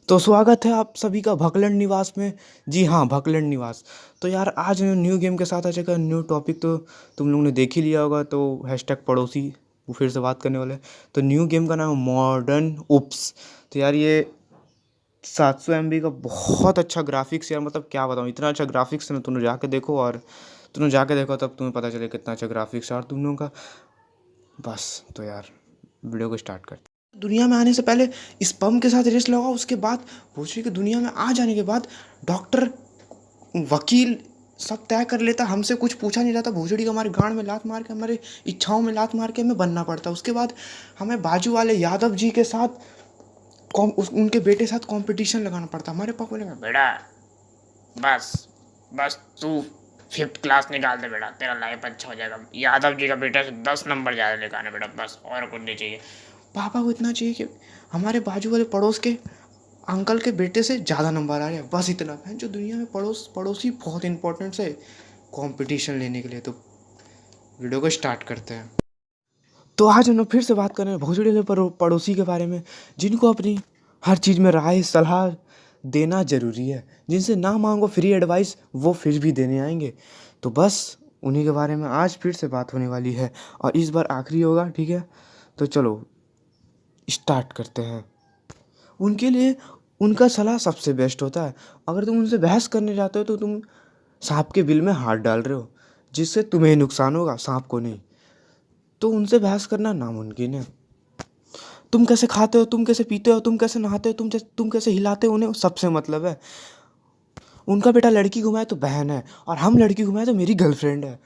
तो स्वागत है आप सभी का भकलंड निवास में। जी हाँ, भकलंड निवास। तो यार आज न्यू गेम के साथ आ जाएगा न्यू टॉपिक। तो तुम लोगों ने देख ही लिया होगा, तो हैशटैग पड़ोसी वो फिर से बात करने वाले हैं। तो न्यू गेम का नाम है मॉडर्न उप्स। तो यार ये 700 MB का बहुत अच्छा ग्राफिक्स, यार मतलब क्या बताऊँ, इतना अच्छा ग्राफिक्स है ना। तुमने जाके देखो तब तुम्हें पता चले कितना अच्छा ग्राफिक्स है। और तुम लोगों का बस, तो यार वीडियो को स्टार्ट करते हैं। दुनिया में आने से पहले स्पर्म के साथ रेस लगाओ, उसके बाद भोसड़ी की दुनिया में आ जाने के बाद डॉक्टर, वकील सब तय कर लेता, हमसे कुछ पूछा नहीं जाता। भोसड़ी का हमारे गांड में लात मार के, हमारे इच्छाओं में लात मार के हमें बनना पड़ता। उसके बाद हमें बाजू वाले यादव जी के साथ उनके बेटे साथ कंपटीशन लगाना पड़ता। हमारे पापा बोले बेटा, बस बस तू 5th क्लास निकाल दे बेटा, तेरा लाइफ अच्छा हो जाएगा। यादव जी का बेटा से 10 नंबर ज़्यादा लेकर आना बेटा, बस और कुछ नहीं चाहिए। पापा को इतना चाहिए कि हमारे बाजू वाले पड़ोस के अंकल के बेटे से ज़्यादा नंबर आ रहे हैं, बस इतना। है जो दुनिया में पड़ोसी बहुत इंपॉर्टेंट है कंपटीशन लेने के लिए। तो वीडियो को स्टार्ट करते हैं। तो आज हम लोग फिर से बात कर रहे हैं भोसड़ी वाले पड़ोसी के बारे में, जिनको अपनी हर चीज़ में राय सलाह देना ज़रूरी है, जिनसे ना मांगो फ्री एडवाइस वो फिर भी देने आएंगे। तो बस उन्हीं के बारे में आज फिर से बात होने वाली है, और इस बार आखिरी होगा, ठीक है। तो चलो स्टार्ट करते हैं। उनके लिए उनका सलाह सबसे बेस्ट होता है। अगर तुम उनसे बहस करने जाते हो तो तुम सांप के बिल में हाथ डाल रहे हो, जिससे तुम्हें नुकसान होगा, सांप को नहीं। तो उनसे बहस करना नामुमकिन है। तुम कैसे खाते हो, तुम कैसे पीते हो, तुम कैसे नहाते हो, तुम कैसे हिलाते हो, उन्हें सबसे मतलब है। उनका बेटा लड़की घुमाए तो बहन है, और हम लड़की घुमाए तो मेरी गर्लफ्रेंड है।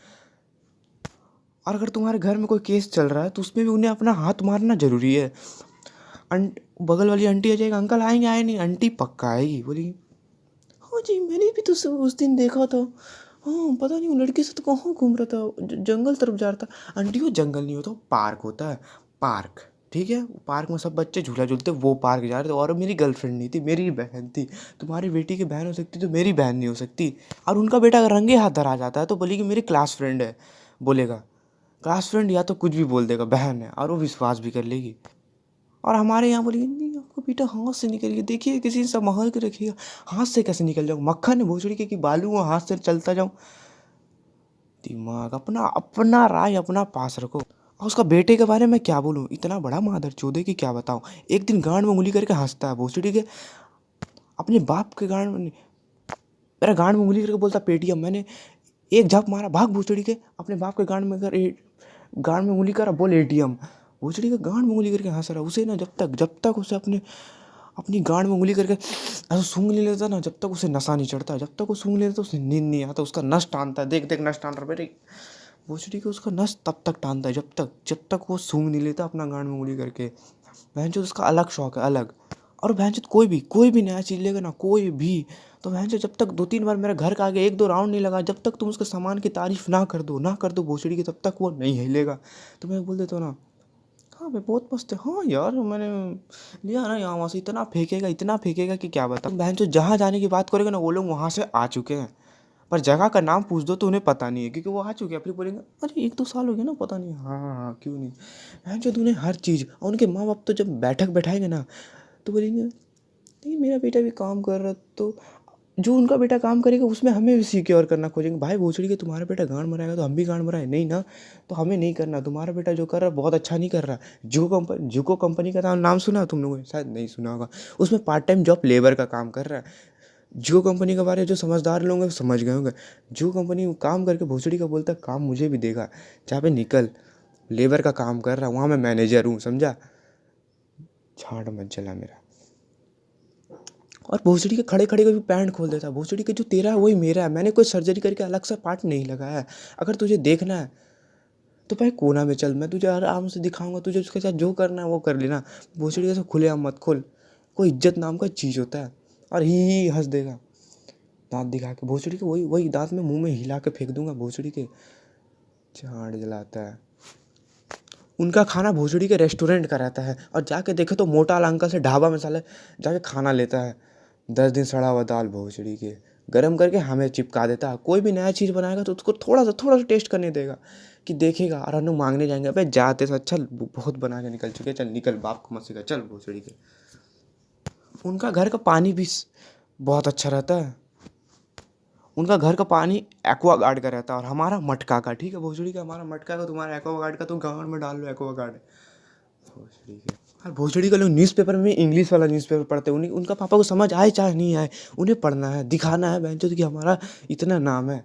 और अगर तुम्हारे घर में कोई केस चल रहा है तो उसमें भी उन्हें अपना हाथ मारना जरूरी है। बगल वाली आंटी आ जाएगा, अंकल आएंगे, आए नहीं, आंटी पक्का आएगी, बोली हाँ जी मैंने भी तो उस दिन देखा था। हाँ पता नहीं वो लड़के से तो कहाँ घूम रहा था, जंगल तरफ जा रहा था। आंटी वो जंगल नहीं होता, वो पार्क होता है, पार्क। ठीक है, पार्क में सब बच्चे झूला झूलते, वो पार्क जा रहे थे। और मेरी गर्लफ्रेंड नहीं थी, मेरी बहन थी। तुम्हारी बेटी की बहन हो सकती तो मेरी बहन नहीं हो सकती। और उनका बेटा अगर रंगे हाथ धरा जाता है तो बोलेगी मेरी क्लास फ्रेंड है, बोलेगा क्लास फ्रेंड, या तो कुछ भी बोल देगा, बहन है, और वो विश्वास भी कर लेगी। और हमारे यहाँ बोलिए नहीं आपको बेटा हाथ से निकलिए, देखिए किसी से संभाल के रखिएगा। हाथ से कैसे निकल जाऊँ, मक्खन है भोसड़ी के कि बालू हूँ हाथ से चलता जाऊँ। दिमाग अपना अपना राय अपना पास रखो। और उसका बेटे के बारे में क्या बोलूँ, इतना बड़ा मादर चौधे की क्या बताऊँ। एक दिन गांड में उंगली करके हंसता है भोसड़ी के, अपने बाप के गांड में, मेरा गांड में उंगली करके बोलता पेटीएम। मैंने एक झप मारा, भाग भोसड़ी के, अपने बाप के गांड में कर गांड में उंगली करा, बोल एटीएम। भोसड़ी के गांड में उंगली करके हंस रहा। उसे ना जब तक उसे अपने अपनी गांड में उंगली करके ऐसा सूंघ नहीं लेता ना, जब तक उसे नशा नहीं चढ़ता। जब तक वो सूंघ लेता उसे नींद नहीं आता, उसका नस टानता है, देख देख नस टान रहा मेरे भोसड़ी के। उसका नस तब तक टानता है जब तक वो सूंघ नहीं लेता अपना गांड में उंगली करके। भैंचोद उसका अलग शौक है, अलग। और भैंचोद कोई भी नया चीज़ लेगा ना, कोई भी, तो भैंचोद जब तक 2-3 बार मेरे घर के आगे 1-2 राउंड नहीं लगा, जब तक तुम उसके सामान की तारीफ ना कर दो भोसड़ी की, तब तक वो नहीं हिलेगा। तो मैं बोल देता हूँ ना, हाँ भाई बहुत मस्त है, हाँ यार मैंने लिया ना यहाँ वहाँ से, इतना फेंकेगा कि क्या बताऊँ। बहन जो जहाँ जाने की बात करेगा ना, वो लोग वहाँ से आ चुके हैं। पर जगह का नाम पूछ दो तो उन्हें पता नहीं है, क्योंकि वो आ चुके हैं। फिर बोलेंगे अरे 1-2 साल हो गया ना, पता नहीं। हाँ हाँ हाँ, क्यों नहीं। बहन जो उन्हें हर चीज़, और उनके माँ बाप तो जब बैठक बैठाएंगे ना, तो बोलेंगे नहीं मेरा बेटा भी काम कर रहा, तो जो उनका बेटा काम करेगा उसमें हमें भी सिक्योर करना खोजेंगे। भाई भोसड़ी के तुम्हारा बेटा गांड मराएगा तो हम भी गांड मराए नहीं ना, तो हमें नहीं करना। तुम्हारा बेटा जो कर रहा है बहुत अच्छा नहीं कर रहा। जुको कंपनी का नाम सुना तुम लोगों ने, शायद नहीं सुना होगा। उसमें पार्ट टाइम जॉब लेबर का काम कर रहा है। जियो कंपनी के बारे में जो समझदार लोग हैं समझ गए होंगे। जियो कंपनी में काम करके भोसड़ी का बोलता है काम मुझे भी देगा, जहाँ पे निकल लेबर का काम कर रहा, वहाँ मैं मैनेजर हूँ, समझा। झाड़ मत जला मेरा। और भोसड़ी के खड़े खड़े का भी पैंट खोल देता है। भोसड़ी के जो तेरा है वही मेरा है, मैंने कोई सर्जरी करके अलग से पार्ट नहीं लगाया है। अगर तुझे देखना है तो भाई कोना में चल, मैं तुझे आराम से दिखाऊंगा, तुझे उसके साथ जो करना है वो कर लेना। भोसड़ी से खुले आम मत खोल, कोई इज्जत नाम का चीज़ होता है। और ही हंस देगा दांत दिखा के भोसड़ी के, वही वही दांत में मुंह में हिला के फेंक दूंगा भोसड़ी के। झाड़ जलाता है। उनका खाना भोसड़ी के रेस्टोरेंट का रहता है, और जाके देखे तो मोटा वाला अंकल से ढाबा में साले जाके खाना लेता है। 10 दिन सड़ा हुआ दाल भोसड़ी के गर्म करके हमें चिपका देता है। कोई भी नया चीज़ बनाएगा तो उसको थोड़ा सा टेस्ट करने देगा, कि देखेगा। और हम लोग मांगने जाएंगे, अबे जाते से अच्छा बहुत बना के निकल चुके, चल निकल, बाप को मत सिखा, चल भोसड़ी के। उनका घर का पानी भी बहुत अच्छा रहता है। उनका घर का पानी एक्वा गार्ड का रहता है और हमारा मटका का। ठीक है भोसड़ी का, हमारा मटका का, तुम्हारा एक्वा गार्ड का। तो गाँव में डाल लो एक्वा गार्ड। भोसड़ी के और भोसड़ी का लोग न्यूज़पेपर में इंग्लिश वाला न्यूज़पेपर पढ़ते हैं। उन्हीं उनका पापा को समझ आए चाहे नहीं आए, उन्हें पढ़ना है, दिखाना है बहनचोद कि हमारा इतना नाम है।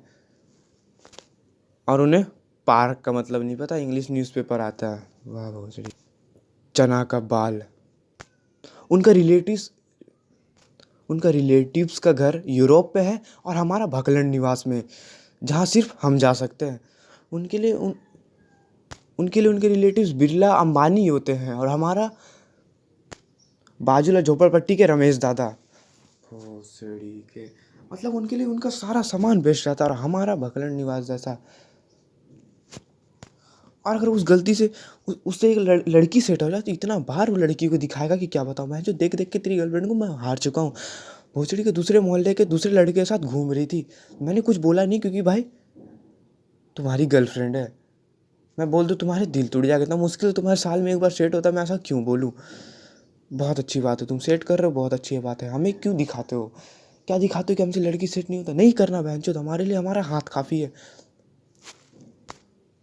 और उन्हें पार्क का मतलब नहीं पता, इंग्लिश न्यूज़पेपर आता है। वाह भोसड़ी। चना का बाल। उनका रिलेटिव्स का घर यूरोप पे है और हमारा भकलंड निवास में, जहाँ सिर्फ हम जा सकते हैं। उनके लिए उनके रिलेटिव्स बिरला अंबानी होते हैं और हमारा बाजूला झोपड़पट्टी के रमेश दादा। भोसड़ी के मतलब उनके लिए उनका सारा सामान बेस्ट रहता है और हमारा भकलंड निवास जैसा। और अगर उस गलती से उससे एक लड़की सेट हो जाए तो इतना बार वो लड़की को दिखाएगा कि क्या बताऊँ मैं, जो देख देख के तेरी गर्लफ्रेंड को मैं हार चुका हूँ। भोसड़ी के दूसरे मोहल्ले के दूसरे लड़के के साथ घूम रही थी, मैंने कुछ बोला नहीं क्योंकि भाई तुम्हारी गर्लफ्रेंड है। मैं बोल दूँ तुम्हारे दिल टूट जाएगा, इतना मुश्किल तुम्हारे साल में एक बार सेट होता है, मैं ऐसा क्यों बोलूँ। बहुत अच्छी बात है तुम सेट कर रहे हो, बहुत अच्छी बात है। हमें क्यों दिखाते हो, क्या दिखाते हो कि हमसे लड़की सेट नहीं होता। नहीं करना बहनचोद, हमारे लिए हमारा हाथ काफ़ी है।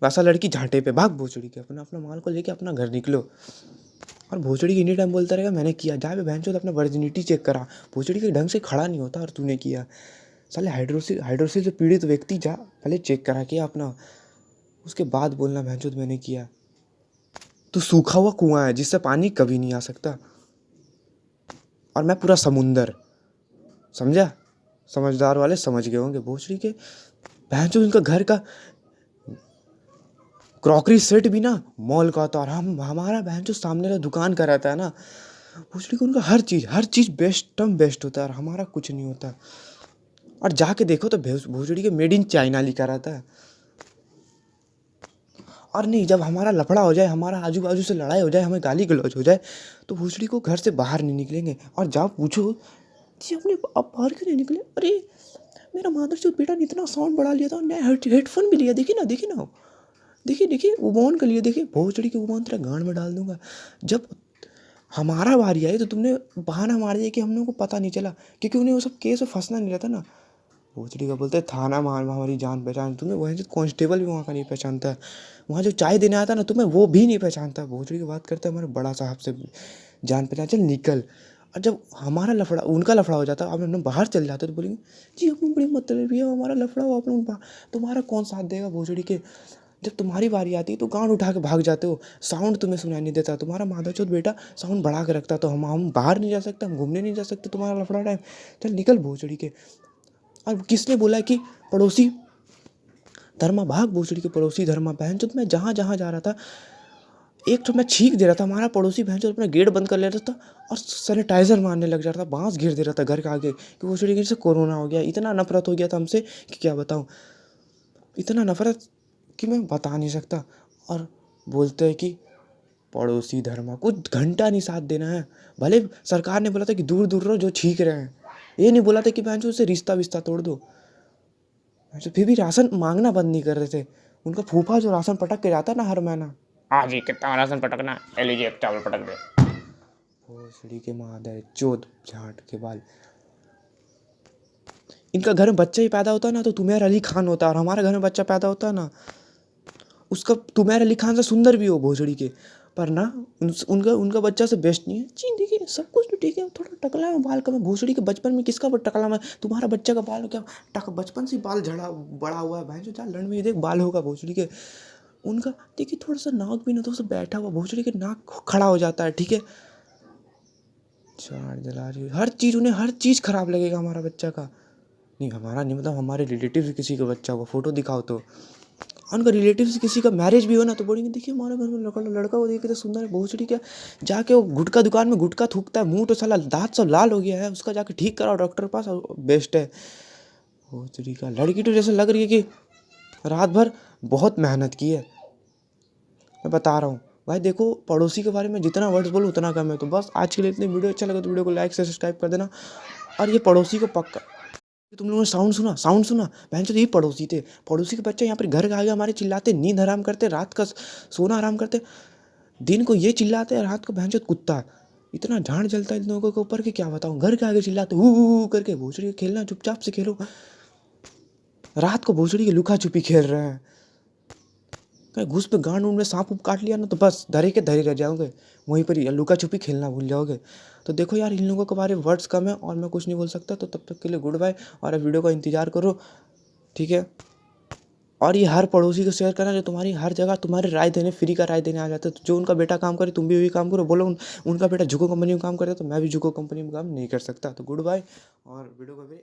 वैसा लड़की झांटे पे भाग भोसड़ी के, अपना अपना माल को लेके अपना घर निकलो। और भोसड़ी की एनी टाइम बोलता रहेगा मैंने किया, जा बे बहनचोद अपना वर्जिनिटी चेक करा। भोसड़ी के ढंग से खड़ा नहीं होता और तूने किया। साले हाइड्रोसिल से पीड़ित व्यक्ति जा पहले चेक करा के अपना, उसके बाद बोलना बहनचोद मैंने किया। तू सूखा हुआ कुआं है जिससे पानी कभी नहीं आ सकता और मैं पूरा समुंदर। समझा? समझदार वाले समझ गए होंगे। भोसड़ी के बहनचोद उनका घर का क्रॉकरी सेट भी ना मॉल का होता है और हमारा बहनचोद सामने वाला दुकान का रहता है ना। भोसड़ी को उनका हर चीज़ बेस्ट होता है और हमारा कुछ नहीं होता। और जाके देखो तो भोसड़ी के मेड इन चाइना लिखा रहता है। और नहीं, जब हमारा लफड़ा हो जाए, हमारा आजू बाजू से लड़ाई हो जाए, हमें गाली गलौज हो जाए, तो भोसड़ी को घर से बाहर नहीं निकलेंगे। और जहाँ पूछो जी अपने अब बाहर क्यों नहीं निकले, अरे मेरा मादरचोद बेटा ने इतना साउंड बढ़ा लिया था, नया हेडफोन भी लिया, देखिए ना देखिए उबोन के लिए, देखिए भोसड़ी के उबोन तेरा गांड में डाल दूंगा। जब हमारा बारी आई तो तुमने बहाना मार दिया कि हम लोगों को पता नहीं चला, क्योंकि उन्हें वो सब केस में फंसना नहीं रहता ना। भोसड़ी का बोलते थाना मार हमारी जान पहचान, तुम्हें वहीं से कांस्टेबल भी वहाँ का नहीं पहचानता है, वहाँ जो चाय देने आता ना तुम्हें वो भी नहीं पहचानता। भोसड़ी की बात करते हैं हमारे बड़ा साहब से जान पहचान, चल निकल। और जब हमारा लफड़ा उनका लफड़ा हो जाता, अब हम बाहर चल जाते तो बोलेंगे जी अपनी बड़ी मतलब है, हमारा लफड़ा हो आपने, तुम्हारा कौन साथ देगा भोसड़ी के। जब तुम्हारी बारी आती है तो गांड उठा के भाग जाते हो, साउंड तुम्हें सुनाई नहीं देता। तुम्हारा मादरचोद बेटा साउंड बढ़ा के रखता, तो हम बाहर नहीं जा सकते, हम घूमने नहीं जा सकते, तुम्हारा लफड़ा टाइम। चल निकल भोसड़ी के। और किसने बोला कि पड़ोसी धर्मा, भाग भोसड़ी के पड़ोसी धर्मा। बहनचोद मैं जहाँ जहाँ जा रहा था, एक तो मैं छींक दे रहा था, हमारा पड़ोसी बहनचोद अपना गेट बंद कर ले रहा था और सैनिटाइजर मारने लग जाता था, बांस घेर दे रहा था घर के आगे कि भोसड़ी के से कोरोना हो गया। इतना नफरत हो गया था हमसे कि क्या बताऊँ, इतना नफरत कि मैं बता नहीं सकता। और बोलते हैं कि पड़ोसी धर्मा, कुछ घंटा नहीं साथ देना है। भले सरकार ने बोला था कि दूर दूर रहो जो छींक रहे हैं, ये नहीं बोला था कि बहन उससे रिश्ता विश्ता तोड़ दो। तो फिर भी राशन मांगना बंद नहीं कर रहे थे। उनका फूफा जो राशन पटक के जाता ना हर महीना, हाँ जी, कितना राशन पटकना, ले लीजिए एक चावल पटक दे। भोसड़ी के मादर चोद झाट के बाल। इनका घर में बच्चा ही पैदा होता ना तो तुमेर अली खान होता, और हमारे घर में बच्चा पैदा होता ना उसका तुमेर अली खान से सुंदर भी हो भोसड़ी के, पर ना उनका बच्चा से बेस्ट नहीं है जी। देखिए सब कुछ तो ठीक है, थोड़ा टकला है बाल का। मैं भोसड़ी के बचपन में किसका टकला, मैं तुम्हारा बच्चा का बाल क्या बचपन से बाल झड़ा बड़ा हुआ है भाई, जो लड़ में देख बाल होगा भोसड़ी के। उनका देखिए थोड़ा सा नाक भी ना तो बैठा हुआ, भोसड़ी के नाक खड़ा हो जाता है। ठीक है, चार जला रही हर चीज़, उन्हें हर चीज़ खराब लगेगा हमारा बच्चा का। नहीं हमारा नहीं, मतलब हमारे रिलेटिव से किसी का बच्चा हुआ फोटो दिखाओ तो, उनका रिलेटिव से किसी का मैरिज भी हो ना तो बोलेंगे देखिए हमारे घर में लड़का वो देखिए तो सुंदर है। भोसड़ी क्या, जाके वो गुटखा दुकान में गुटखा थूकता है, मुंह तो साला दांत सब लाल हो गया है, उसका जाके ठीक कराओ डॉक्टर के पास, बेस्ट है। भोसड़ी का लड़की तो जैसे लग रही है कि रात भर बहुत मेहनत की है। मैं बता रहा हूँ भाई, देखो पड़ोसी के बारे में जितना वर्ड्स बोलो उतना कम है। तो बस आज के लिए इतनी, वीडियो अच्छा लगा तो वीडियो को लाइक से सब्सक्राइब कर देना। और ये पड़ोसी को पक्का, तुम लोगों ने साउंड सुना बहन चो, यही पड़ोसी थे। पड़ोसी के बच्चे यहाँ पर घर आ गए हमारे, चिल्लाते, नींद हराम करते, रात का सोना हराम करते। दिन को ये चिल्लाते हैं, रात को बहन चो कुत्ता इतना झाड़ जलता है इन लोगों के ऊपर कि क्या बताऊँ। घर के आगे चिल्लाते हु करके, भोसड़ी खेलना चुपचाप से खेलो। रात को भोसड़ी के लुका छुपी खेल रहे हैं। कहीं घुस पे गांड उंड में सांप उप काट लिया ना तो बस धरे के धरे रह जाओगे, वहीं पर ही लुका छुपी खेलना भूल जाओगे। तो देखो यार, इन लोगों के बारे में वर्ड्स कम है और मैं कुछ नहीं बोल सकता। तो तब तक के लिए गुड बाय, और अब वीडियो का इंतजार करो, ठीक है। और ये हर पड़ोसी को शेयर करना जो तुम्हारी हर जगह तुम्हारी राय देने, फ्री का राय देने आ जाता है। तो जो उनका बेटा काम करे तुम भी वही काम करो। बोलो उनका बेटा जुको कंपनी में काम करे तो मैं भी जुको कंपनी में काम नहीं कर सकता। तो गुड बाय, और वीडियो को भी